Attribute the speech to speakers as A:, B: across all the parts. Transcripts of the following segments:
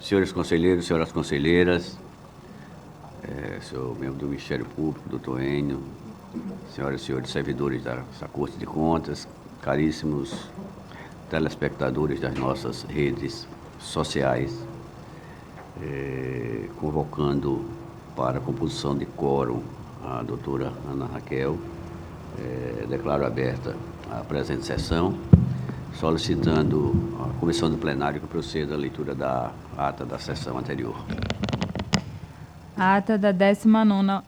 A: Senhores conselheiros, senhoras conselheiras, senhor membro do Ministério Público, doutor Enio, senhoras e senhores servidores dessa Corte de Contas, caríssimos telespectadores das nossas redes sociais, convocando para a composição de quórum a doutora Ana Raquel, declaro aberta a presente sessão, solicitando à comissão do plenário que proceda a leitura da ata da sessão anterior.
B: A ata da 19ª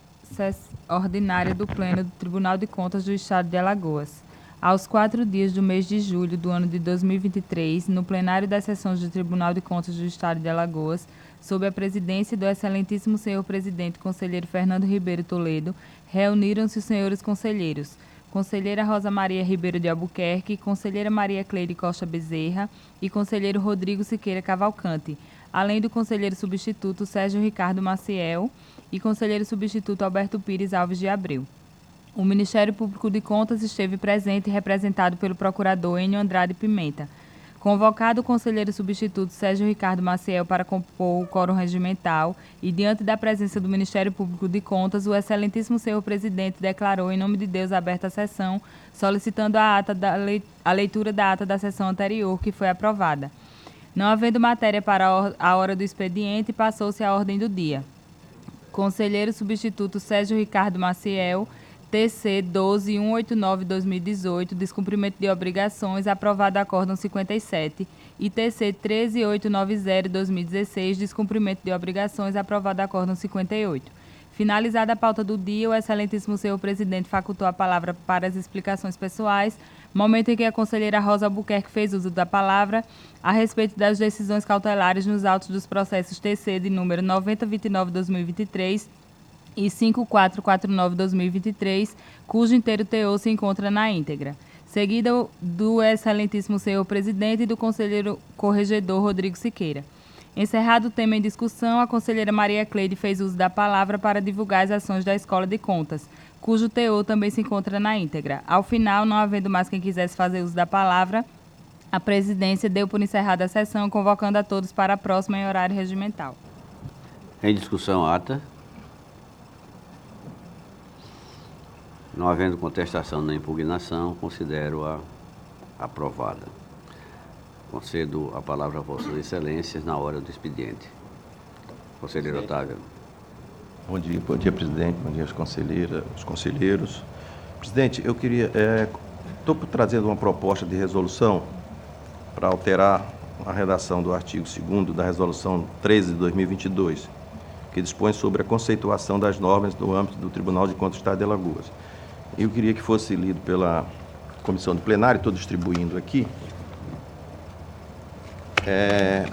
B: ordinária do Pleno do Tribunal de Contas do Estado de Alagoas. Aos 4 dias do mês de julho do ano de 2023, no plenário das sessões do Tribunal de Contas do Estado de Alagoas, sob a presidência do excelentíssimo senhor presidente conselheiro Fernando Ribeiro Toledo, reuniram-se os senhores conselheiros: conselheira Rosa Maria Ribeiro de Albuquerque, conselheira Maria Cleide Costa Bezerra e conselheiro Rodrigo Siqueira Cavalcante, além do conselheiro substituto Sérgio Ricardo Maciel e conselheiro substituto Alberto Pires Alves de Abreu. O Ministério Público de Contas esteve presente e representado pelo procurador Enio Andrade Pimenta. Convocado o conselheiro substituto Sérgio Ricardo Maciel para compor o quórum regimental e, diante da presença do Ministério Público de Contas, o excelentíssimo senhor presidente declarou, em nome de Deus, aberta a sessão, solicitando a leitura da ata da sessão anterior, que foi aprovada. Não havendo matéria para a hora do expediente, passou-se à ordem do dia. Conselheiro substituto Sérgio Ricardo Maciel, TC 12.189/2018, descumprimento de obrigações, aprovado acórdão 57, e TC 13.890/2016, descumprimento de obrigações, aprovado acórdão 58. Finalizada a pauta do dia, o excelentíssimo senhor presidente facultou a palavra para as explicações pessoais, momento em que a conselheira Rosa Albuquerque fez uso da palavra a respeito das decisões cautelares nos autos dos processos TC de número 9029/2023 e 5449/2023, cujo inteiro teor se encontra na íntegra. Seguida do excelentíssimo senhor presidente e do conselheiro corregedor Rodrigo Siqueira. Encerrado o tema em discussão, a conselheira Maria Cleide fez uso da palavra para divulgar as ações da Escola de Contas, cujo teor também se encontra na íntegra. Ao final, não havendo mais quem quisesse fazer uso da palavra, a presidência deu por encerrada a sessão, convocando a todos para a próxima em horário regimental.
A: Em discussão, ata. Não havendo contestação nem impugnação, considero-a aprovada. Concedo a palavra a Vossas Excelências na hora do expediente. Conselheiro Otávio.
C: Bom dia, presidente. Bom dia, as conselheiras, os conselheiros. Presidente, eu queria... Estou trazendo uma proposta de resolução para alterar a redação do artigo 2º da Resolução 13 de 2022, que dispõe sobre a conceituação das normas no âmbito do Tribunal de Contas do Estado de Alagoas. Eu queria que fosse lido pela comissão do plenário, estou distribuindo aqui,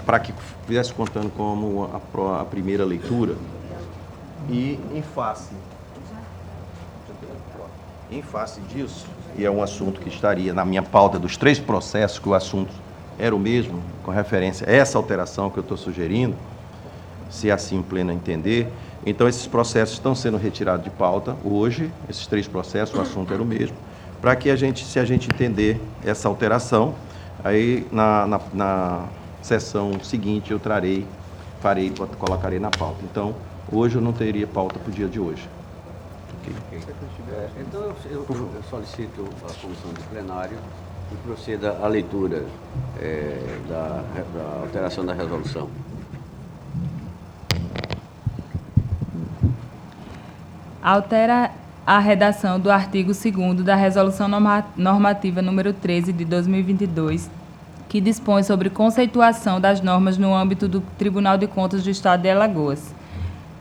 C: para que estivesse contando como a primeira leitura. E em face disso, e é um assunto que estaria na minha pauta dos 3 processos, que o assunto era o mesmo, com referência a essa alteração que eu estou sugerindo, se assim o pleno entender. Então, esses processos estão sendo retirados de pauta hoje, esses 3 processos, o assunto era o mesmo, para que se a gente entender essa alteração, aí na sessão seguinte eu colocarei na pauta. Então, hoje eu não teria pauta para o dia de hoje. Okay.
A: Então, eu solicito à comissão do plenário que proceda à leitura da alteração da resolução.
B: Altera a redação do artigo 2º da Resolução Normativa número 13 de 2022, que dispõe sobre conceituação das normas no âmbito do Tribunal de Contas do Estado de Alagoas.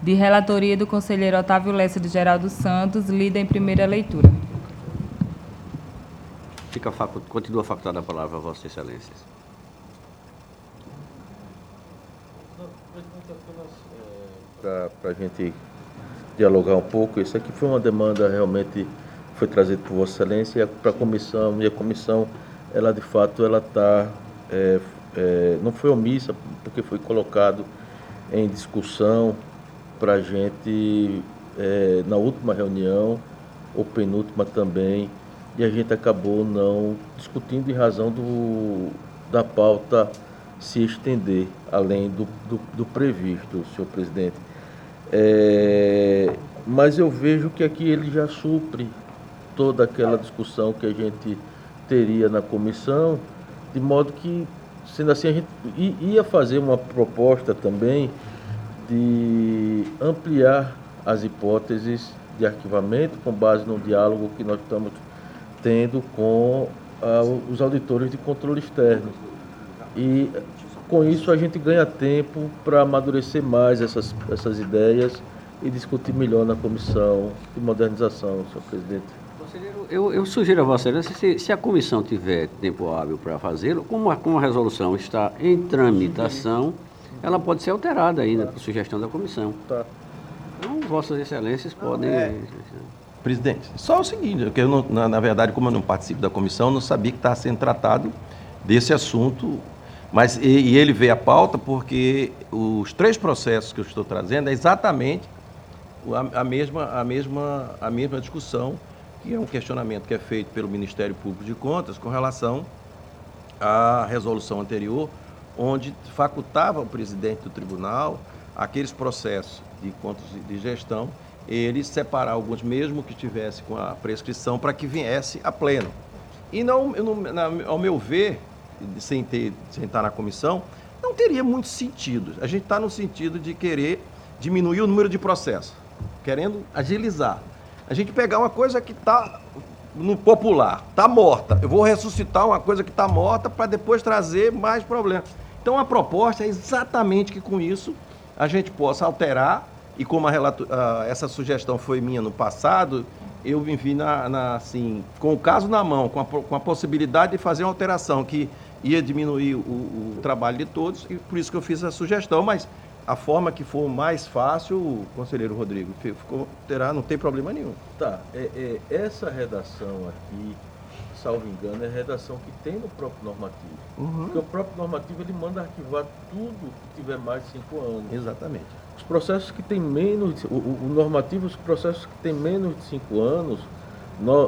B: De relatoria do conselheiro Otávio Lessa de Geraldo Santos, lida em primeira leitura.
A: Continua facultada a palavra a Vossas Excelências.
D: Para a gente dialogar um pouco, isso aqui foi uma demanda realmente foi trazida por Vossa Excelência para a comissão, e a comissão, ela de fato, ela está, não foi omissa, porque foi colocado em discussão para a gente, na última reunião, ou penúltima também, e a gente acabou não discutindo em razão da pauta se estender além do previsto, senhor presidente. Mas eu vejo que aqui ele já supre toda aquela discussão que a gente teria na comissão, de modo que, sendo assim, a gente ia fazer uma proposta também de ampliar as hipóteses de arquivamento com base no diálogo que nós estamos tendo com os auditores de controle externo. E com isso a gente ganha tempo para amadurecer mais essas ideias e discutir melhor na comissão de modernização, senhor presidente.
A: Conselheiro, eu sugiro a Vossa Excelência, se a comissão tiver tempo hábil para fazê-lo, como a resolução está em tramitação, ela pode ser alterada ainda por sugestão da comissão.
D: Tá.
A: Então, Vossas Excelências podem...
C: Presidente, só o seguinte, que eu não, na verdade, como eu não participo da comissão, eu não sabia que estava sendo tratado desse assunto, mas e ele veio à pauta porque os 3 processos que eu estou trazendo é exatamente a mesma discussão, que é um questionamento que é feito pelo Ministério Público de Contas com relação à resolução anterior, onde facultava o presidente do tribunal aqueles processos de contas de gestão, ele separar alguns, mesmo que estivesse com a prescrição, para que viesse a pleno. E ao meu ver, sem estar na comissão, não teria muito sentido. A gente está no sentido de querer diminuir o número de processos, querendo agilizar. A gente pegar uma coisa que está no popular, está morta. Eu vou ressuscitar uma coisa que está morta para depois trazer mais problemas. Então a proposta é exatamente que com isso a gente possa alterar, e como essa sugestão foi minha no passado, eu me vi assim, com o caso na mão, com a possibilidade de fazer uma alteração que ia diminuir o trabalho de todos, e por isso que eu fiz a sugestão, mas a forma que for mais fácil, conselheiro Rodrigo, não tem problema nenhum.
D: Tá, essa redação aqui, salvo engano, é a redação que tem no próprio normativo. Porque o próprio normativo ele manda arquivar tudo que tiver mais de 5 anos.
C: Exatamente.
D: Os processos que têm menos, o normativo, os processos que têm menos de 5 anos,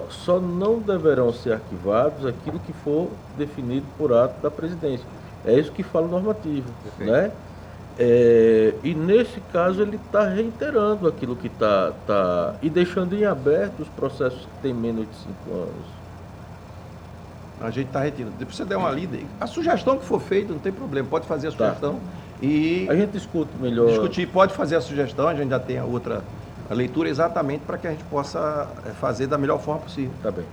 D: só não deverão ser arquivados aquilo que for definido por ato da presidência. É isso que fala o normativo, né? E nesse caso ele está reiterando aquilo que está e deixando em aberto os processos que têm menos de 5 anos.
C: A gente está retirando. Depois você der uma lida. A sugestão que for feita, não tem problema. Pode fazer a sugestão. E
D: a gente discute melhor.
C: Discutir, pode fazer a sugestão, a gente já tem a leitura exatamente para que a gente possa fazer da melhor forma possível.
D: Tá bem.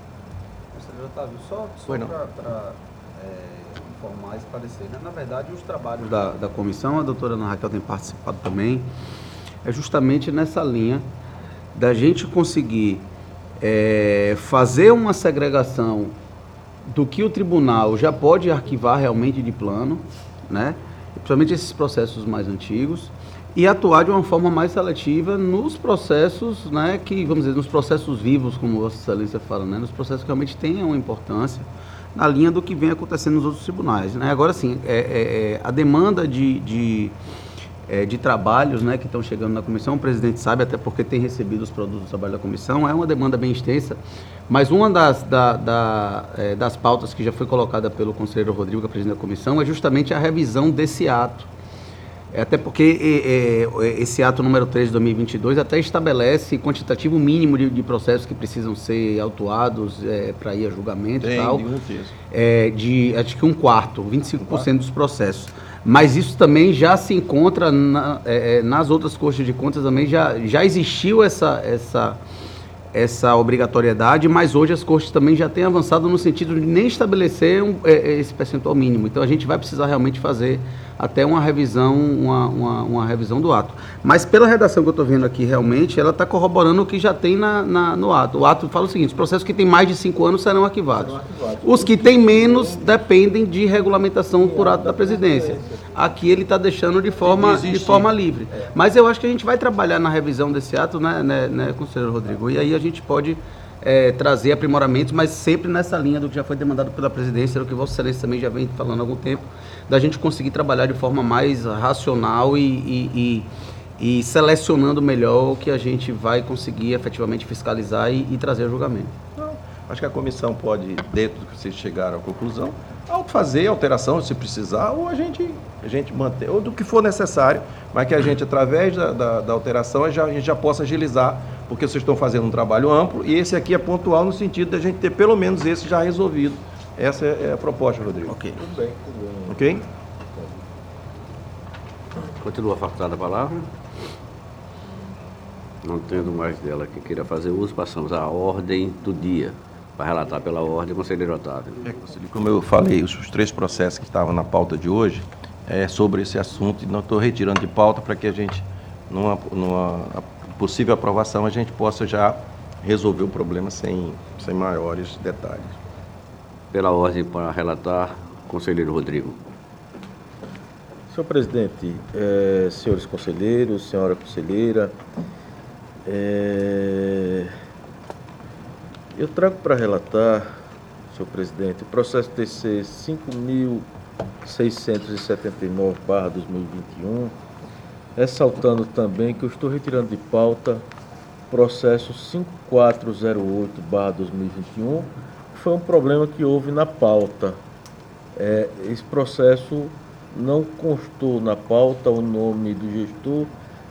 E: Conselheiro Otávio, só para informar e esclarecer, né? Na verdade, os trabalhos da comissão, a doutora Ana Raquel tem participado também, é justamente nessa linha da gente conseguir fazer uma segregação do que o tribunal já pode arquivar realmente de plano, né? Principalmente esses processos mais antigos, e atuar de uma forma mais seletiva nos processos, né, que, vamos dizer, nos processos vivos, como Vossa Excelência fala, né, nos processos que realmente tenham importância, na linha do que vem acontecendo nos outros tribunais, né? Agora, sim, a demanda de trabalhos, né, que estão chegando na comissão, o presidente sabe, até porque tem recebido os produtos do trabalho da comissão, é uma demanda bem extensa, mas uma das pautas que já foi colocada pelo conselheiro Rodrigo, que é presidente da comissão, é justamente a revisão desse ato. Até porque esse ato número 3 de 2022 até estabelece quantitativo mínimo de processos que precisam ser autuados para ir a julgamento e tal. Acho que 1/4, 25% dos processos. Mas isso também já se encontra nas outras cortes de contas, também já existiu essa obrigatoriedade, mas hoje as cortes também já têm avançado no sentido de nem estabelecer esse percentual mínimo. Então a gente vai precisar realmente fazer até uma revisão, uma revisão do ato. Mas pela redação que eu estou vendo aqui, realmente, ela está corroborando o que já tem no ato. O ato fala o seguinte: os processos que têm mais de 5 anos serão arquivados. Os que têm menos dependem de regulamentação por ato da presidência. Aqui ele está deixando de forma livre. Mas eu acho que a gente vai trabalhar na revisão desse ato, né, conselheiro Rodrigo? E aí a gente pode trazer aprimoramentos, mas sempre nessa linha do que já foi demandado pela presidência, do que Vossa Excelência também já vem falando há algum tempo, da gente conseguir trabalhar de forma mais racional e selecionando melhor o que a gente vai conseguir efetivamente fiscalizar e trazer a julgamento.
C: Não, acho que a comissão pode, dentro do que vocês chegaram à conclusão, fazer alteração se precisar, ou a gente manter, ou do que for necessário, mas que a gente, através da alteração, a gente já possa agilizar, porque vocês estão fazendo um trabalho amplo, e esse aqui é pontual no sentido da gente ter pelo menos esse já resolvido. Essa é a proposta, Rodrigo.
E: Ok.
D: Tudo bem, tudo bem.
C: Ok?
A: Continua facultada a palavra. Não tendo mais dela que queira fazer uso, passamos à ordem do dia. Para relatar pela ordem, conselheiro Otávio.
C: Como eu falei, os 3 processos que estavam na pauta de hoje é sobre esse assunto, e não estou retirando de pauta para que a gente, numa possível aprovação, a gente possa já resolver o problema sem maiores detalhes.
A: Pela ordem, para relatar, conselheiro Rodrigo.
D: Senhor presidente, senhores conselheiros, senhora conselheira, eu trago para relatar, senhor presidente, o processo TC 5.679/2021, ressaltando também que eu estou retirando de pauta processo 5408/2021, que foi um problema que houve na pauta. Esse processo não constou na pauta o nome do gestor,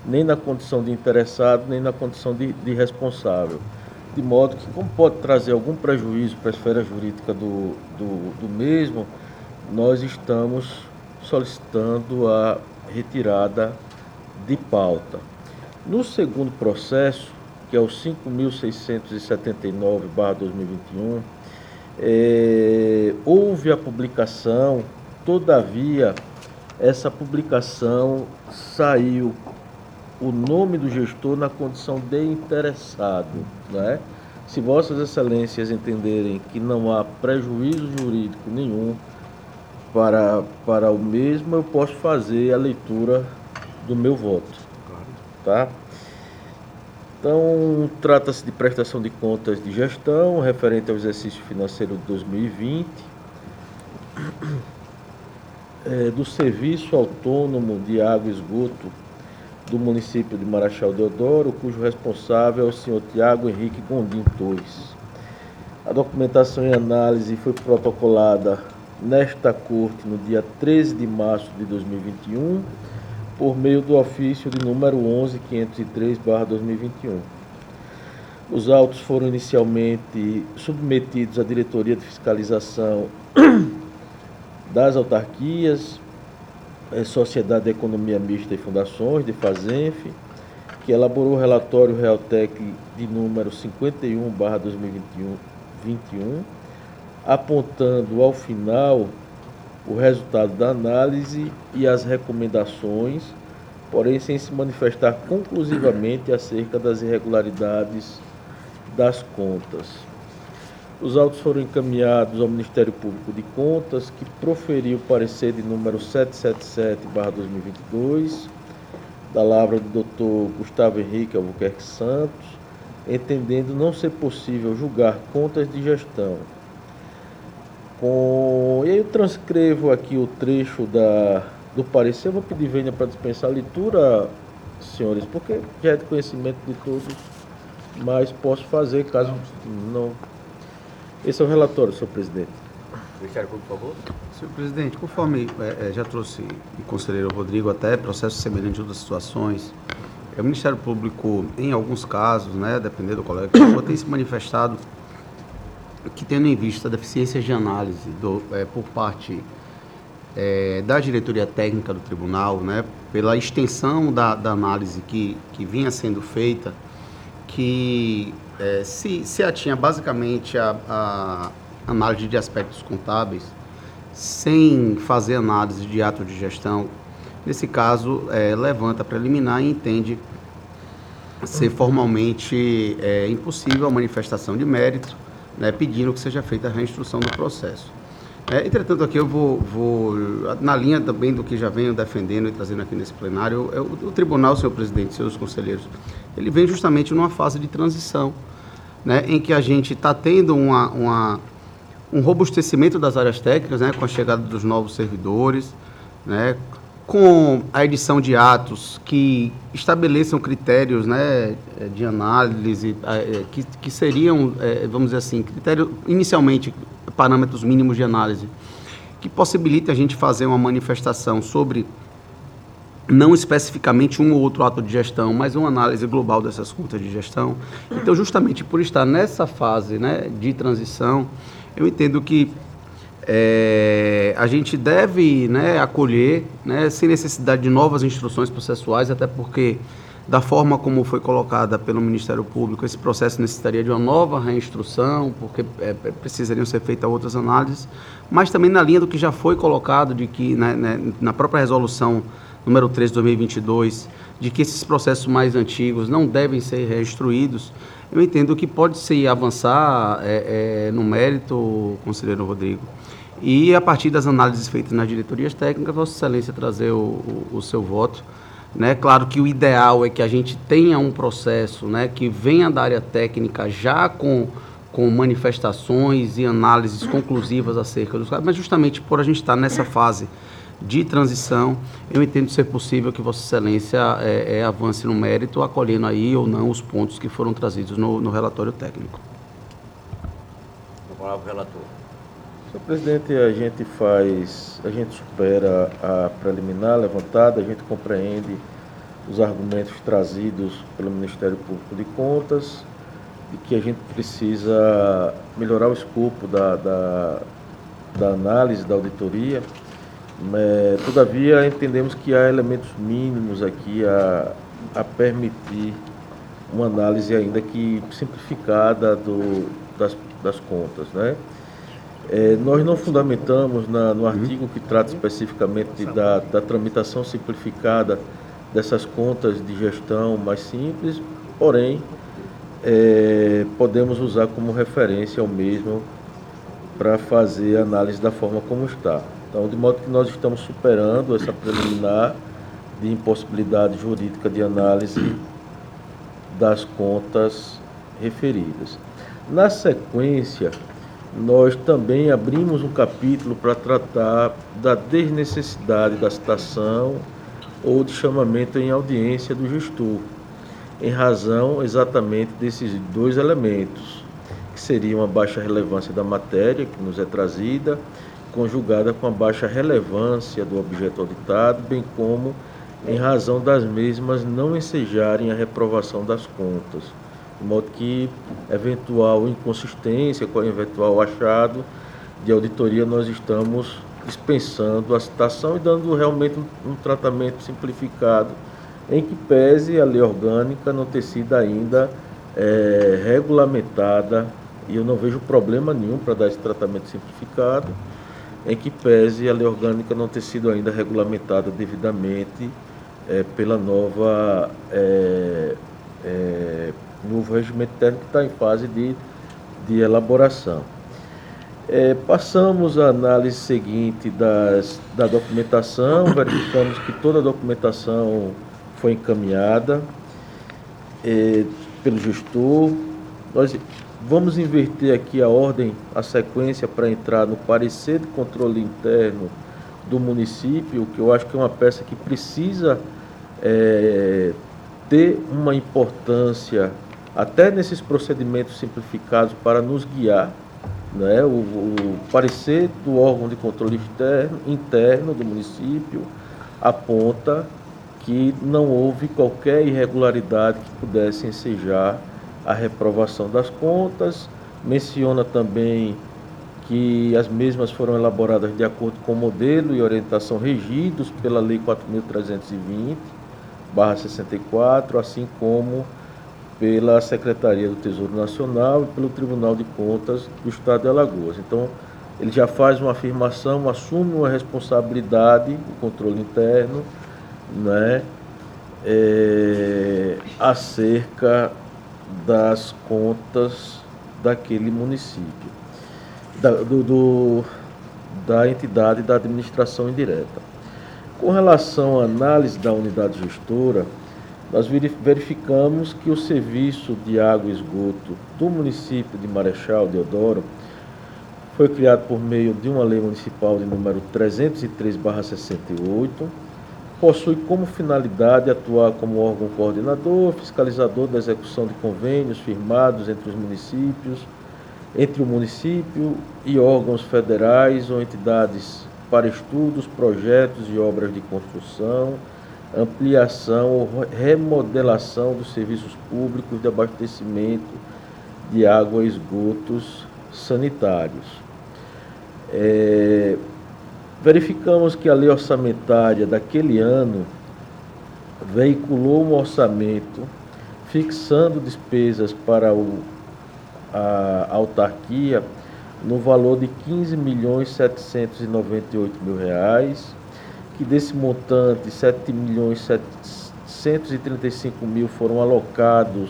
D: nem na condição de interessado, nem na condição de responsável. De modo que, como pode trazer algum prejuízo para a esfera jurídica do mesmo, nós estamos solicitando a retirada de pauta. No segundo processo, que é o 5.679/2021, houve a publicação, todavia, essa publicação saiu o nome do gestor na condição de interessado, né? Se Vossas Excelências entenderem que não há prejuízo jurídico nenhum para o mesmo, eu posso fazer a leitura do meu voto, tá? Então, trata-se de prestação de contas de gestão referente ao exercício financeiro de 2020, do Serviço Autônomo de Água e Esgoto do município de Marechal Deodoro, cujo responsável é o senhor Tiago Henrique Gondim Torres. A documentação e análise foi protocolada nesta corte no dia 13 de março de 2021, por meio do ofício de número 11.503/2021. Os autos foram inicialmente submetidos à Diretoria de Fiscalização das Autarquias, Sociedade de Economia Mista e Fundações, de FASENF, que elaborou o relatório Realtec de número 51/2021, apontando ao final o resultado da análise e as recomendações, porém sem se manifestar conclusivamente acerca das irregularidades das contas. Os autos foram encaminhados ao Ministério Público de Contas, que proferiu o parecer de número 777/2022, da lavra do Dr. Gustavo Henrique Albuquerque Santos, entendendo não ser possível julgar contas de gestão. E aí eu transcrevo aqui o trecho do parecer. Eu vou pedir vênia para dispensar a leitura, senhores, porque já é de conhecimento de todos, mas posso fazer caso não. Esse é o relatório, senhor presidente.
A: Ministério Público, por favor.
E: Senhor presidente, conforme já trouxe o conselheiro Rodrigo, até processos semelhantes em outras situações, o Ministério Público, em alguns casos, né, dependendo do colega, tem se manifestado que, tendo em vista deficiências de análise por parte da diretoria técnica do tribunal, né, pela extensão da análise que vinha sendo feita, que se atinha basicamente a análise de aspectos contábeis, sem fazer análise de ato de gestão, nesse caso, levanta preliminar e entende ser formalmente impossível a manifestação de mérito, né, pedindo que seja feita a reinstrução do processo. Entretanto, aqui eu vou, na linha também do que já venho defendendo e trazendo aqui nesse plenário, o tribunal, senhor presidente, senhores conselheiros, ele vem justamente numa fase de transição, né, em que a gente está tendo um robustecimento das áreas técnicas, né, com a chegada dos novos servidores, né, com a edição de atos que estabeleçam critérios, né, de análise, que seriam, vamos dizer assim, critérios, inicialmente, parâmetros mínimos de análise, que possibilite a gente fazer uma manifestação sobre, não especificamente um ou outro ato de gestão, mas uma análise global dessas contas de gestão. Então, justamente por estar nessa fase, né, de transição, eu entendo que a gente deve, né, acolher, né, sem necessidade de novas instruções processuais, até porque, da forma como foi colocada pelo Ministério Público, esse processo necessitaria de uma nova reinstrução, porque precisariam ser feitas outras análises, mas também na linha do que já foi colocado, de que, né, na própria resolução número 3 de 2022, de que esses processos mais antigos não devem ser reinstruídos. Eu entendo que pode-se avançar no mérito, conselheiro Rodrigo, e a partir das análises feitas nas diretorias técnicas, Vossa Excelência trazer o seu voto. Né? Claro que o ideal é que a gente tenha um processo, né, que venha da área técnica já com manifestações e análises conclusivas acerca dos casos, mas justamente por a gente estar nessa fase de transição, eu entendo ser possível que Vossa Excelência avance no mérito, acolhendo aí ou não os pontos que foram trazidos no relatório técnico.
A: Vou falar para o relator.
D: Senhor presidente, a gente supera a preliminar levantada, a gente compreende os argumentos trazidos pelo Ministério Público de Contas, de que a gente precisa melhorar o escopo da análise, da auditoria. Todavia, entendemos que há elementos mínimos aqui a permitir uma análise ainda que simplificada das contas, né? Nós não fundamentamos no artigo que trata especificamente da tramitação simplificada dessas contas de gestão mais simples, porém, podemos usar como referência o mesmo para fazer a análise da forma como está. Então, de modo que nós estamos superando essa preliminar de impossibilidade jurídica de análise das contas referidas. Na sequência, nós também abrimos um capítulo para tratar da desnecessidade da citação ou de chamamento em audiência do gestor, em razão exatamente desses dois elementos, que seriam a baixa relevância da matéria que nos é trazida, conjugada com a baixa relevância do objeto auditado, bem como em razão das mesmas não ensejarem a reprovação das contas, de modo que eventual inconsistência com eventual achado de auditoria nós estamos dispensando a citação e dando realmente um tratamento simplificado, em que pese a lei orgânica não ter sido ainda regulamentada, e eu não vejo problema nenhum para dar esse tratamento simplificado, em que pese a lei orgânica não ter sido ainda regulamentada devidamente pela novo regimento técnico que está em fase de elaboração. Passamos à análise seguinte da documentação, verificamos que toda a documentação foi encaminhada pelo gestor. Nós vamos inverter aqui a ordem, a sequência para entrar no parecer de controle interno do município, que eu acho que é uma peça que precisa ter uma importância até nesses procedimentos simplificados para nos guiar, né? O parecer do órgão de controle interno do município aponta que não houve qualquer irregularidade que pudesse ensejar a reprovação das contas. Menciona também que as mesmas foram elaboradas de acordo com o modelo e orientação regidos pela Lei 4.320/64, assim como pela Secretaria do Tesouro Nacional e pelo Tribunal de Contas do Estado de Alagoas. Então, ele já faz uma afirmação, assume uma responsabilidade, o controle interno, né, acerca das contas daquele município, da entidade da administração indireta. Com relação à análise da unidade gestora, nós verificamos que o serviço de água e esgoto do município de Marechal Deodoro foi criado por meio de uma lei municipal de número 303/68, possui como finalidade atuar como órgão coordenador, fiscalizador da execução de convênios firmados entre o município e órgãos federais ou entidades para estudos, projetos e obras de construção, ampliação ou remodelação dos serviços públicos de abastecimento de água e esgotos sanitários. Verificamos que a lei orçamentária daquele ano veiculou um orçamento fixando despesas para a autarquia no valor de R$ 15.798.000, que desse montante, R$ 7.735.000 foram alocados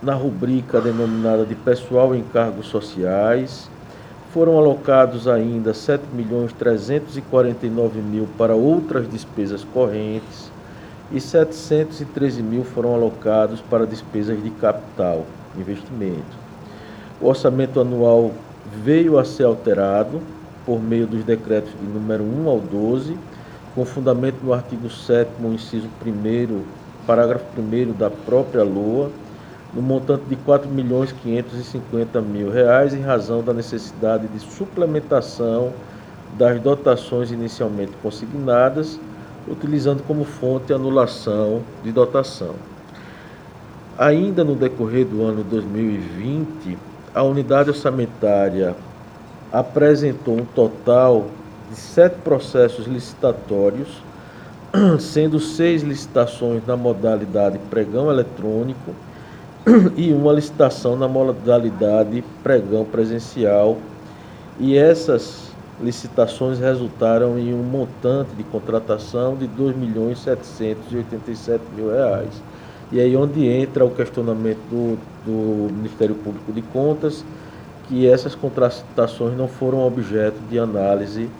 D: na rubrica denominada de pessoal e encargos sociais. Foram alocados ainda R$ 7.349.000 para outras despesas correntes e R$ 713.000 foram alocados para despesas de capital, investimento. O orçamento anual veio a ser alterado por meio dos decretos de número 1 ao 12, com fundamento no artigo 7º, inciso 1º, parágrafo 1º da própria LOA, no montante de R$ 4.550.000, em razão da necessidade de suplementação das dotações inicialmente consignadas, utilizando como fonte a anulação de dotação. Ainda no decorrer do ano 2020, a unidade orçamentária apresentou um total de 7 processos licitatórios, sendo 6 licitações na modalidade pregão eletrônico e uma licitação na modalidade pregão presencial, e essas licitações resultaram em um montante de contratação de R$ 2.787.000. E aí onde entra o questionamento do Ministério Público de Contas, que essas contratações não foram objeto de análise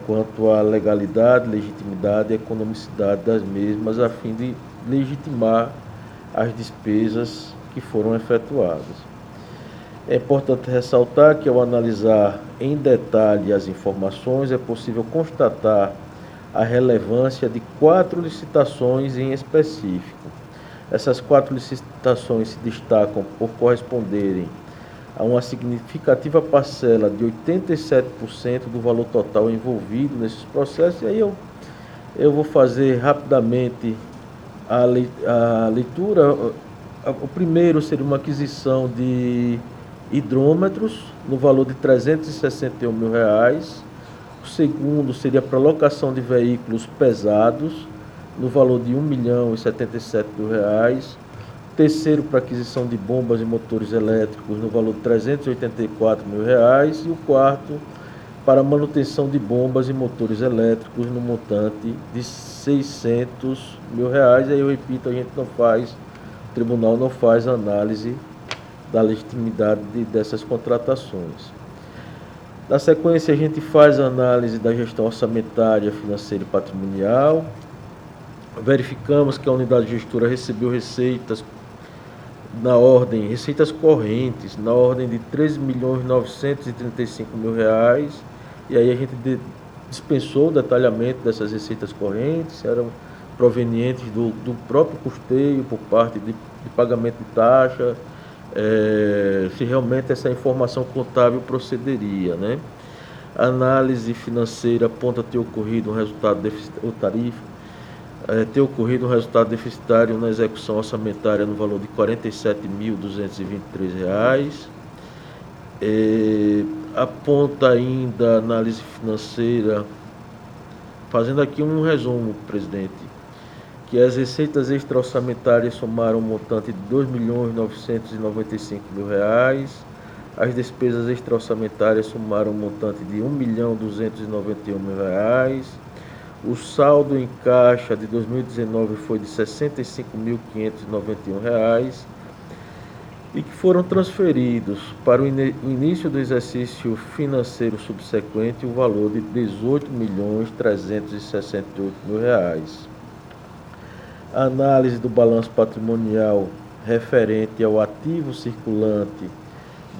D: quanto à legalidade, legitimidade e economicidade das mesmas, a fim de legitimar as despesas que foram efetuadas. É importante ressaltar que, ao analisar em detalhe as informações, é possível constatar a relevância de 4 licitações em específico. Essas 4 licitações se destacam por corresponderem a uma significativa parcela de 87% do valor total envolvido nesses processos. E aí eu vou fazer rapidamente a leitura. O primeiro seria uma aquisição de hidrômetros no valor de R$ 361.000. O segundo seria para locação de veículos pesados no valor de R$ 1.077.000. O terceiro para aquisição de bombas e motores elétricos no valor de R$ 384.000. E o quarto para manutenção de bombas e motores elétricos no montante de R$ 600.000. Aí eu repito, o tribunal não faz análise da legitimidade dessas contratações. Na sequência, a gente faz a análise da gestão orçamentária, financeira e patrimonial. Verificamos que a unidade gestora recebeu receitas correntes na ordem de R$ 13.935.000, e aí a gente dispensou o detalhamento dessas receitas correntes, eram provenientes do próprio custeio por parte de pagamento de taxa, se realmente essa informação contábil procederia, né? A análise financeira aponta ter ocorrido um resultado deficitário na execução orçamentária no valor de R$ 47.223. Aponta ainda a análise financeira, fazendo aqui um resumo, presidente, que as receitas extra-orçamentárias somaram um montante de R$ 2.995.000, as despesas extra-orçamentárias somaram um montante de R$ 1.291.000, o saldo em caixa de 2019 foi de R$ 65.591, e que foram transferidos para o início do exercício financeiro subsequente o valor de R$ 18.368.000. A análise do balanço patrimonial referente ao ativo circulante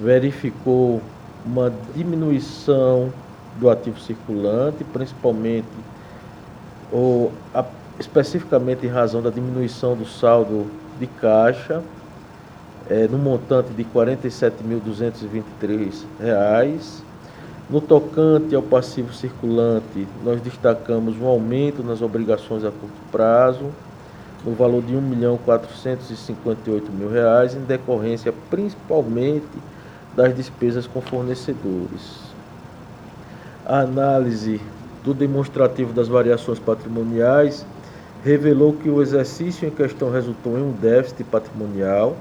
D: verificou uma diminuição do ativo circulante, principalmente especificamente em razão da diminuição do saldo de caixa, no montante de R$ 47.223. No tocante ao passivo circulante, nós destacamos um aumento nas obrigações a curto prazo, no valor de R$ 1.458.000, em decorrência principalmente das despesas com fornecedores. A análise do demonstrativo das variações patrimoniais revelou que o exercício em questão resultou em um déficit patrimonial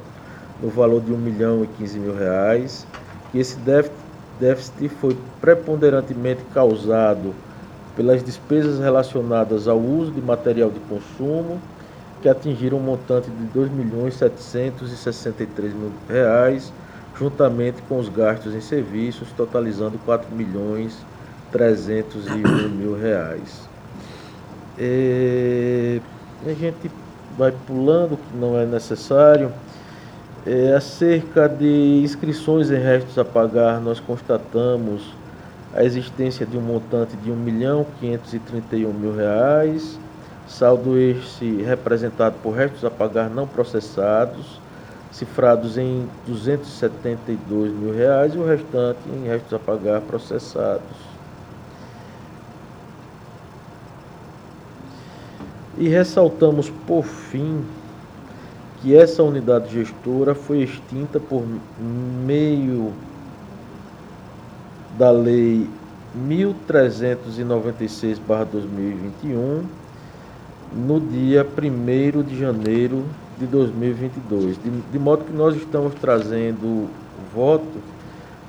D: no valor de R$ 1.015.000, que esse déficit foi preponderantemente causado pelas despesas relacionadas ao uso de material de consumo, que atingiram um montante de R$ 2.763.000, juntamente com os gastos em serviços, totalizando R$ 4.301.000. A gente vai pulando, que não é necessário. Acerca de inscrições em restos a pagar, nós constatamos a existência de um montante de R$ 1.531.000, saldo este representado por restos a pagar não processados, cifrados em R$ 272.000, e o restante em restos a pagar processados. E ressaltamos, por fim, que essa unidade gestora foi extinta por meio da Lei 1396/2021, no dia 1º de janeiro de 2022, de modo que nós estamos trazendo voto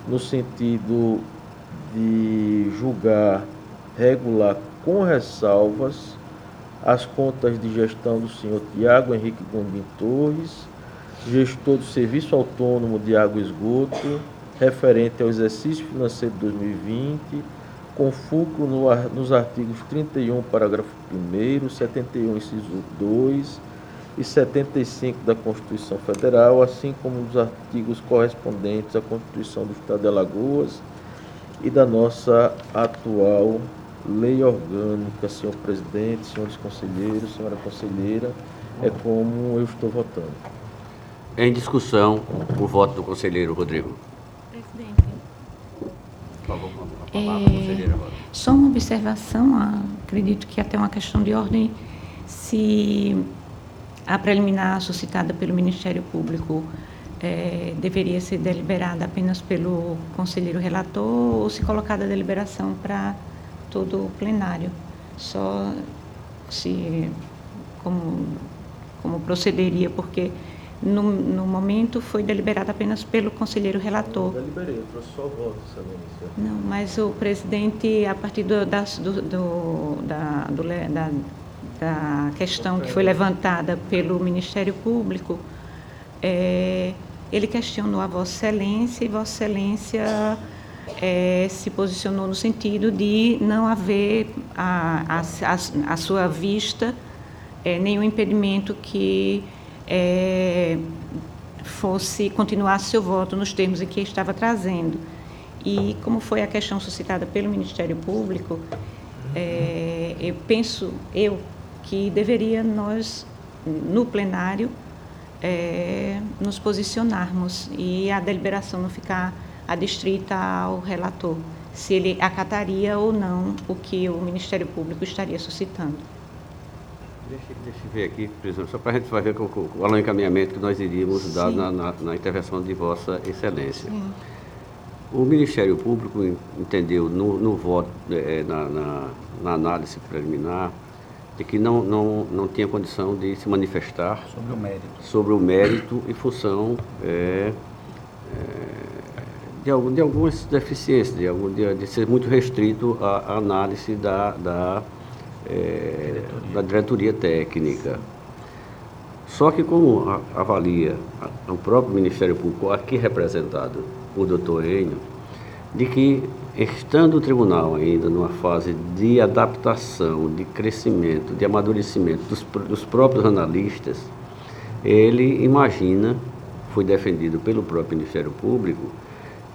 D: no sentido de julgar, regular com ressalvas as contas de gestão do senhor Tiago Henrique Gondim Torres, gestor do Serviço Autônomo de Água e Esgoto, referente ao exercício financeiro de 2020, com fulcro nos artigos 31, parágrafo 1º, 71, inciso 2 e 75 da Constituição Federal, assim como nos artigos correspondentes à Constituição do Estado de Alagoas e da nossa atual Lei Orgânica. Senhor presidente, senhores conselheiros, senhora conselheira, é como eu estou votando.
A: Em discussão, o voto do conselheiro Rodrigo.
F: Presidente,
A: Por favor, a palavra, conselheira agora.
F: só uma observação, acredito que até uma questão de ordem, se a preliminar suscitada pelo Ministério Público deveria ser deliberada apenas pelo conselheiro relator ou se colocada a deliberação para todo o plenário. Só se como procederia, porque no momento foi deliberado apenas pelo conselheiro relator.
D: Eu deliberei, eu trouxe só voto, excelência.
F: Não, mas o presidente, a partir da questão que foi levantada pelo Ministério Público, ele questionou a Vossa Excelência e Vossa Excelência se posicionou no sentido de não haver à sua vista nenhum impedimento que fosse continuar seu voto nos termos em que estava trazendo. E como foi a questão suscitada pelo Ministério Público, eu penso que deveria nós, no plenário, nos posicionarmos e a deliberação não ficar adstrita ao relator, se ele acataria ou não o que o Ministério Público estaria suscitando.
A: Deixa eu ver aqui, presidente, só para a gente fazer com o encaminhamento que nós iríamos dar na intervenção de Vossa Excelência.
F: Sim.
A: O Ministério Público entendeu no voto, na análise preliminar, de que não tinha condição de se manifestar sobre o mérito em função de algumas deficiências, de ser muito restrito à análise da diretoria técnica. Só que como avalia o próprio Ministério Público, aqui representado o doutor Enio, de que, estando o tribunal ainda numa fase de adaptação, de crescimento, de amadurecimento dos próprios analistas, ele imagina, foi defendido pelo próprio Ministério Público,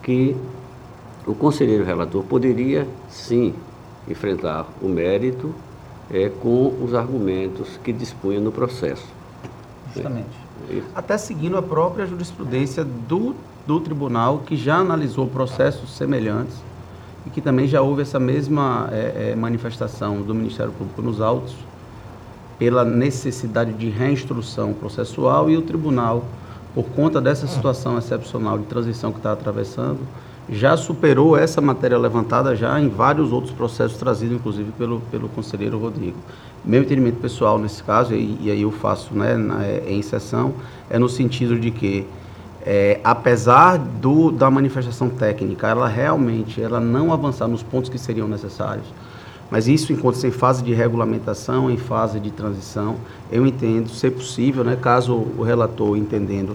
A: que o conselheiro relator poderia, sim, enfrentar o mérito com os argumentos que dispunha no processo.
E: Justamente.
A: Isso.
E: Até seguindo a própria jurisprudência do tribunal, que já analisou processos semelhantes e que também já houve essa mesma manifestação do Ministério Público nos autos pela necessidade de reinstrução processual, e o tribunal, por conta dessa situação excepcional de transição que está atravessando, já superou essa matéria levantada já em vários outros processos trazidos, inclusive, pelo conselheiro Rodrigo. Meu entendimento pessoal nesse caso, e aí eu faço, né, em sessão, é no sentido de que, apesar da manifestação técnica, ela não avançar nos pontos que seriam necessários, mas isso, enquanto em fase de regulamentação, em fase de transição, eu entendo ser possível, né, caso o relator entendendo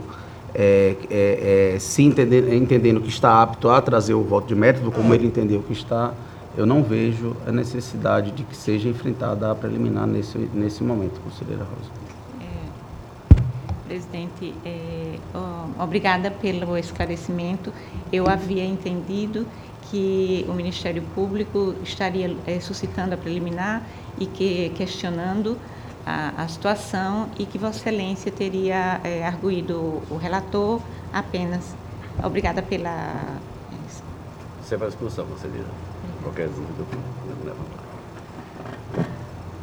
E: que está apto a trazer o voto de mérito, como ele entendeu que está, eu não vejo a necessidade de que seja enfrentada a preliminar nesse momento, conselheira Rosa.
F: Presidente, obrigada pelo esclarecimento. Eu havia entendido que o Ministério Público estaria suscitando a preliminar e questionando a situação, e que Vossa Excelência teria arguído o relator apenas. Obrigada pela...
A: Sempre à disposição, conselheira. Qualquer dúvida,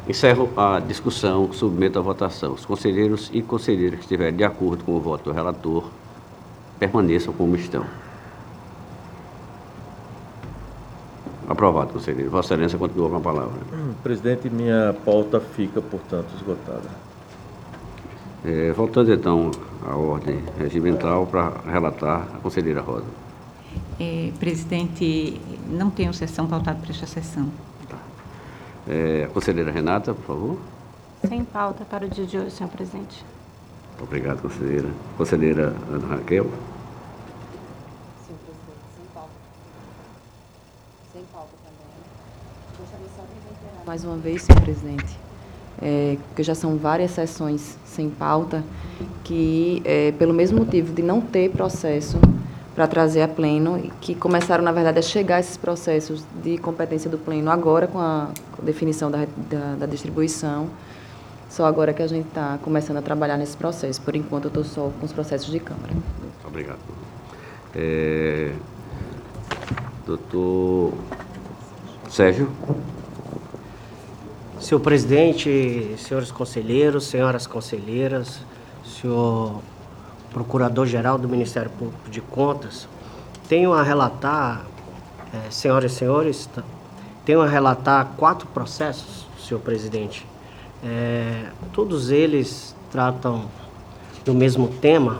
A: encerro a discussão, submeto à votação. Os conselheiros e conselheiras que estiverem de acordo com o voto do relator permaneçam como estão. Aprovado, conselheiro. Vossa Excelência continua com a palavra.
D: Presidente, minha pauta fica, portanto, esgotada.
A: Voltando então à ordem regimental para relatar a conselheira Rosa.
F: Presidente, não tenho sessão pautada para esta sessão.
A: Tá. A conselheira Renata, por favor.
G: Sem pauta para o dia de hoje, senhor presidente.
A: Obrigado, conselheira. Conselheira Ana Raquel.
H: Senhor presidente, sem pauta. Sem pauta também. Gostaria só de reiterar mais uma vez, senhor presidente, porque já são várias sessões sem pauta, que pelo mesmo motivo de não ter processo para trazer a pleno, que começaram, na verdade, a chegar esses processos de competência do pleno agora com a definição da distribuição. Só agora que a gente está começando a trabalhar nesse processo. Por enquanto, eu estou só com os processos de Câmara.
A: Obrigado. Doutor Sérgio.
I: Senhor presidente, senhores conselheiros, senhoras conselheiras, senhor Procurador-Geral do Ministério Público de Contas, tenho a relatar, senhoras e senhores, tenho a relatar 4 processos, senhor presidente. Todos eles tratam do mesmo tema.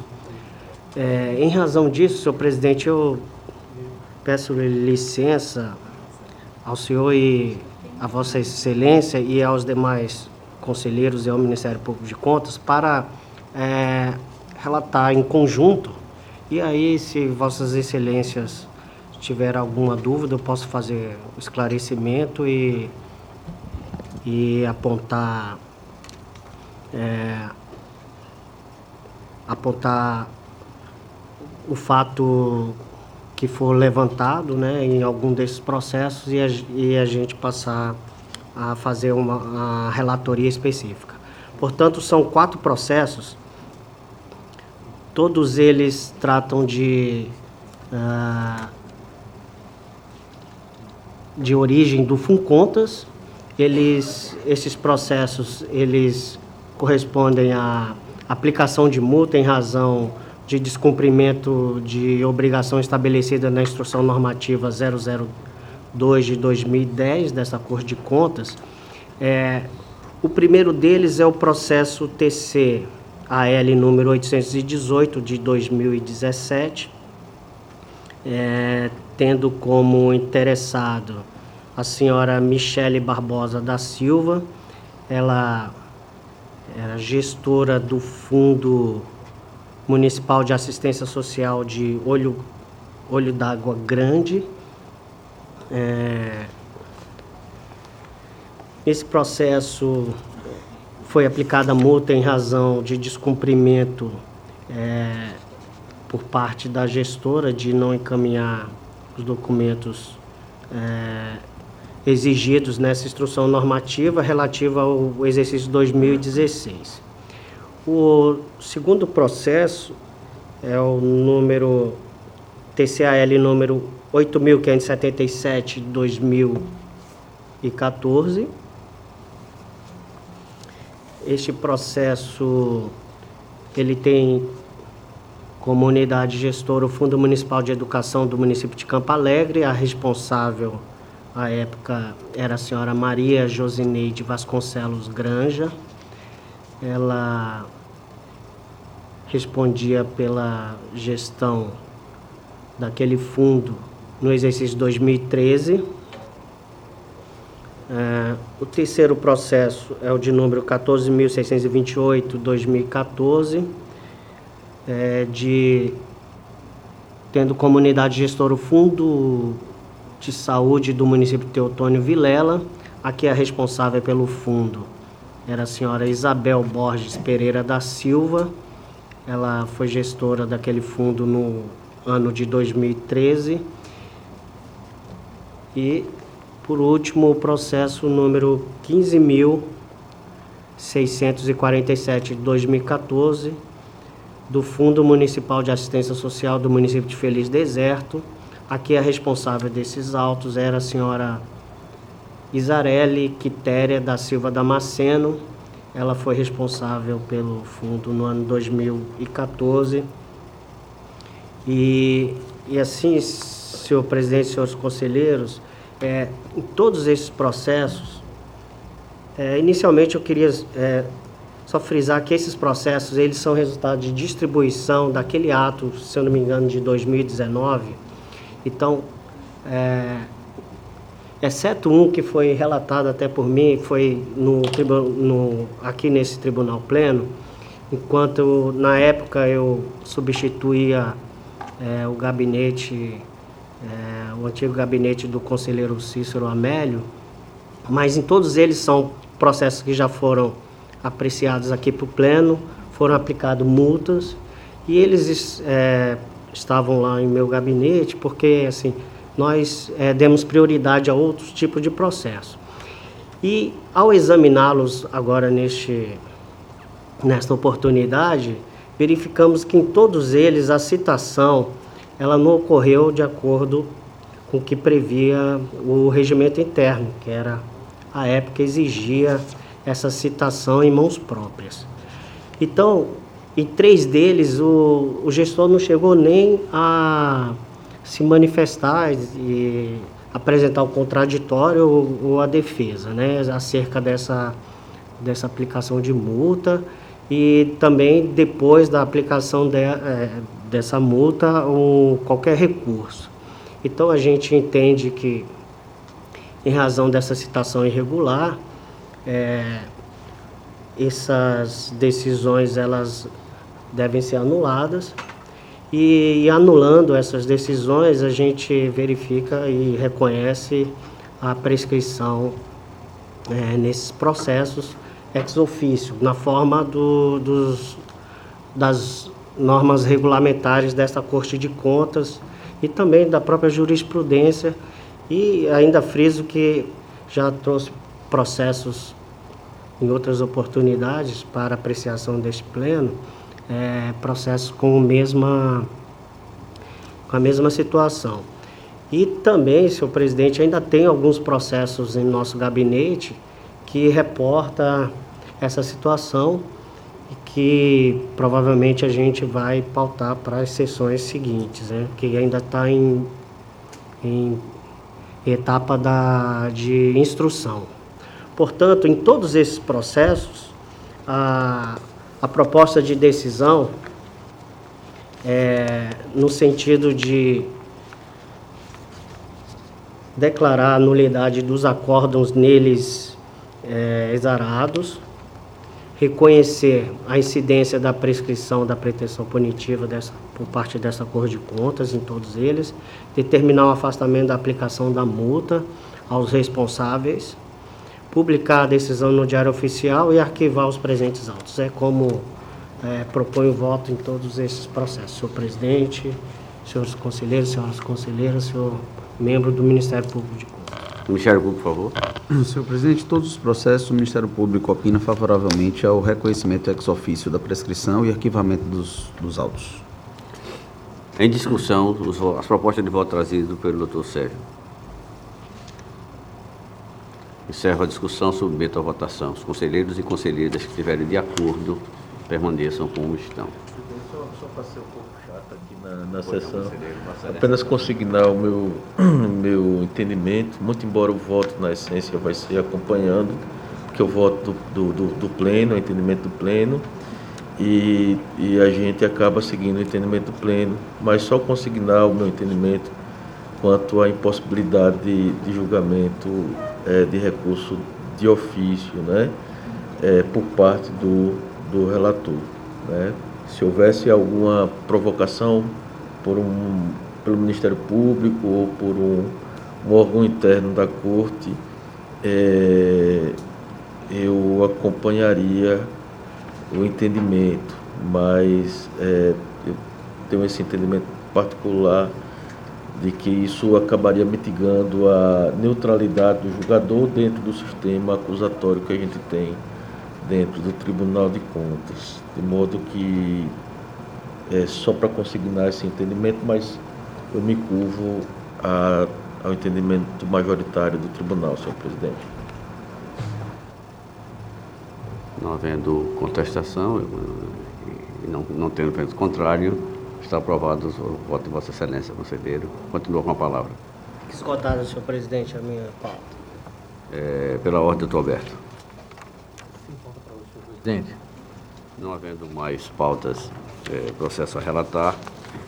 I: Em razão disso, senhor presidente, eu peço licença ao senhor e a Vossa Excelência e aos demais conselheiros e ao Ministério Público de Contas para relatar em conjunto, e aí, se Vossas Excelências tiver alguma dúvida, eu posso fazer o esclarecimento e apontar o fato que for levantado, né, em algum desses processos, e a gente passar a fazer uma relatoria específica. Portanto, são 4 processos. Todos eles tratam de origem do FUNCONTAS. Esses processos, eles correspondem à aplicação de multa em razão de descumprimento de obrigação estabelecida na Instrução Normativa 002 de 2010, dessa Corte de Contas. O primeiro deles é o processo TC-AL número 818 de 2017, tendo como interessado a senhora Michele Barbosa da Silva. Ela era gestora do Fundo Municipal de Assistência Social de Olho d'Água Grande. Nesse processo foi aplicada multa em razão de descumprimento por parte da gestora de não encaminhar os documentos exigidos nessa instrução normativa relativa ao exercício 2016. O segundo processo é o número TCAL número 8.577 de 2014. Este processo, ele tem como unidade gestora o Fundo Municipal de Educação do município de Campo Alegre. A responsável, à época, era a senhora Maria Josineide Vasconcelos Granja. Ela respondia pela gestão daquele fundo no exercício 2013. O terceiro processo é o de número 14.628, 2014, tendo como unidade gestora o Fundo de Saúde do município de Teotônio Vilela. Aqui a responsável pelo fundo era a senhora Isabel Borges Pereira da Silva. Ela foi gestora daquele fundo no ano de 2013. E, por último, o processo número 15.647 de 2014, do Fundo Municipal de Assistência Social do município de Feliz Deserto. Aqui a responsável desses autos era a senhora Isareli Quitéria da Silva Damasceno. Ela foi responsável pelo fundo no ano 2014. E assim, senhor presidente, senhores conselheiros, em todos esses processos, inicialmente eu queria só frisar que esses processos, eles são resultado de distribuição daquele ato, se eu não me engano, de 2019. Então, exceto um que foi relatado até por mim, foi aqui nesse tribunal pleno, enquanto na época eu substituía o gabinete, o antigo gabinete do conselheiro Cícero Amélio, mas em todos eles são processos que já foram apreciados aqui para o pleno, foram aplicadas multas, e eles estavam lá em meu gabinete porque, assim, nós demos prioridade a outros tipos de processo. E, ao examiná-los agora nesta oportunidade, verificamos que em todos eles a citação ela não ocorreu de acordo com o que previa o regimento interno, que era, à época, exigia essa citação em mãos próprias. Então, em 3 deles, o gestor não chegou nem a se manifestar e apresentar o contraditório ou a defesa, né, acerca dessa aplicação de multa, e também depois da aplicação dessa multa, qualquer recurso. Então a gente entende que, em razão dessa citação irregular, essas decisões elas devem ser anuladas, e anulando essas decisões a gente verifica e reconhece a prescrição nesses processos ex officio, na forma das normas regulamentares desta Corte de Contas e também da própria jurisprudência. E ainda friso que já trouxe processos em outras oportunidades para apreciação deste pleno, processos com a mesma situação. E também, senhor presidente, ainda tem alguns processos em nosso gabinete que reporta essa situação e que provavelmente a gente vai pautar para as sessões seguintes, né, que ainda está em etapa de instrução. Portanto, em todos esses processos, a proposta de decisão no sentido de declarar a nulidade dos acórdãos neles exarados, reconhecer a incidência da prescrição da pretensão punitiva por parte dessa Corte de Contas em todos eles, determinar o afastamento da aplicação da multa aos responsáveis, publicar a decisão no Diário Oficial e arquivar os presentes autos. É como propõe o voto em todos esses processos. Senhor presidente, senhores conselheiros, senhoras conselheiras, senhor membro do Ministério Público de Contas.
A: Ministério Público, por favor.
E: Senhor presidente, todos os processos, o Ministério Público opina favoravelmente ao reconhecimento ex officio da prescrição e arquivamento dos autos.
A: Em discussão, as propostas de voto trazidas pelo Dr. Sérgio. Encerro a discussão, submeto à votação. Os conselheiros e conselheiras que estiverem de acordo permaneçam como estão.
D: Só para ser um pouco chato aqui na sessão, apenas consignar o meu entendimento, muito embora o voto na essência vai ser acompanhando, que é o voto do pleno, o entendimento do pleno, e a gente acaba seguindo o entendimento do pleno, mas só consignar o meu entendimento quanto à impossibilidade de julgamento de recurso de ofício, né, por parte do relator, né. Se houvesse alguma provocação pelo Ministério Público ou por um órgão interno da Corte, eu acompanharia o entendimento, mas eu tenho esse entendimento particular de que isso acabaria mitigando a neutralidade do julgador dentro do sistema acusatório que a gente tem dentro do Tribunal de Contas, de modo que só para consignar esse entendimento, mas eu me curvo ao entendimento majoritário do Tribunal, senhor presidente.
A: Não havendo contestação e não tendo feito contrário, está aprovado o voto de Vossa Excelência, conselheiro. Continua com a palavra.
I: Esgotada, senhor presidente, a minha pauta.
A: Pela ordem, doutor Alberto. Presidente, não havendo mais pautas, processo a relatar,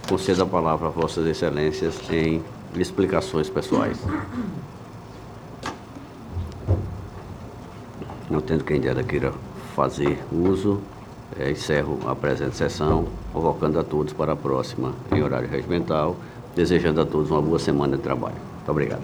A: concedo a palavra a Vossas Excelências em explicações pessoais. Não tendo quem dela queira fazer uso, encerro a presente sessão, convocando a todos para a próxima em horário regimental, desejando a todos uma boa semana de trabalho. Muito obrigado.